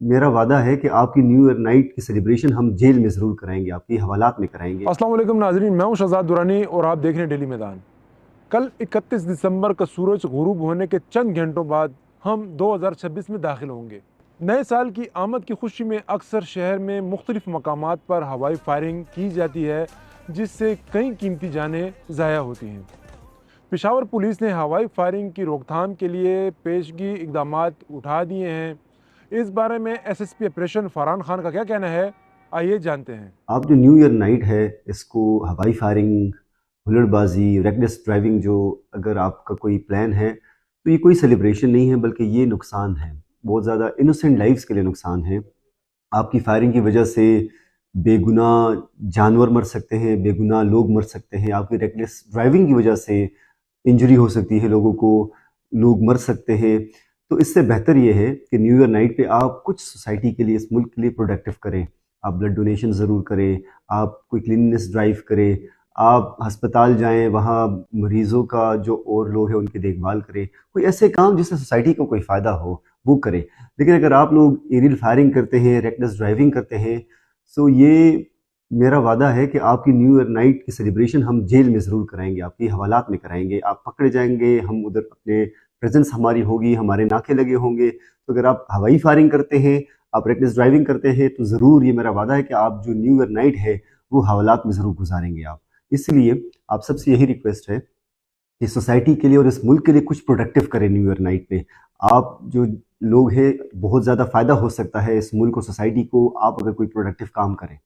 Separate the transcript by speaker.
Speaker 1: मेरा वादा है कि आपकी न्यू ईयर नाइट की सेलिब्रेशन हम जेल में ज़रूर कराएंगे, आपकी हवालात में कराएंगे।
Speaker 2: अस्सलाम वालेकुम नाजरीन, मैं हूं शहजाद दुरानी और आप देख रहे हैं डेली मैदान। कल 31 दिसंबर का सूरज गुरूब होने के चंद घंटों बाद हम 2026 में दाखिल होंगे। नए साल की आमद की खुशी में अक्सर शहर में मुख्तलिफ मकामात पर हवाई फायरिंग की जाती है, जिससे कई कीमती जानें ज़ाया होती हैं। पेशावर पुलिस ने हवाई फायरिंग की रोकथाम के लिए पेशगी इकदामात उठा दिए हैं। इस बारे में SSP ऑपरेशन फरहान खान का क्या कहना है, आइए जानते हैं।
Speaker 1: आप जो न्यू ईयर नाइट है इसको हवाई फायरिंग, हुल्लड़बाजी, रेकलेस ड्राइविंग, जो अगर आपका कोई प्लान है तो ये कोई सेलिब्रेशन नहीं है, बल्कि ये नुकसान है, बहुत ज़्यादा इनोसेंट लाइफ्स के लिए नुकसान है। आपकी फायरिंग की वजह से बेगुनाह जानवर मर सकते हैं, बेगुनाह लोग मर सकते हैं। आपकी रेकलेस ड्राइविंग की वजह से इंजरी हो सकती है लोगों को, लोग मर सकते हैं। तो इससे बेहतर ये है कि न्यू ईयर नाइट पे आप कुछ सोसाइटी के लिए, इस मुल्क के लिए प्रोडक्टिव करें। आप ब्लड डोनेशन ज़रूर करें, आप कोई क्लीननेस ड्राइव करें, आप हस्पताल जाएं, वहाँ मरीज़ों का जो और लोग हैं उनकी देखभाल करें। कोई ऐसे काम जिससे सोसाइटी को कोई फ़ायदा हो वो करें। लेकिन अगर आप लोग एरियल फायरिंग करते हैं, रेकलेस ड्राइविंग करते हैं, सो ये मेरा वादा है कि आपकी न्यू ईयर नाइट की सेलिब्रेशन हम जेल में ज़रूर कराएंगे, आपकी हवालात में कराएंगे। आप पकड़े जाएंगे, हम उधर अपने प्रेजेंस हमारी होगी, हमारे नाके लगे होंगे। तो अगर आप हवाई फायरिंग करते हैं, आप रेकलेस ड्राइविंग करते हैं, तो ज़रूर ये मेरा वादा है कि आप जो न्यू ईयर नाइट है वो हवालात में ज़रूर गुजारेंगे आप। इसलिए आप सबसे यही रिक्वेस्ट है कि सोसाइटी के लिए और इस मुल्क के लिए कुछ प्रोडक्टिव करें न्यू ईयर नाइट पे। आप जो लोग हैं, बहुत ज़्यादा फ़ायदा हो सकता है इस मुल्क और सोसाइटी को, आप अगर कोई प्रोडक्टिव काम करें।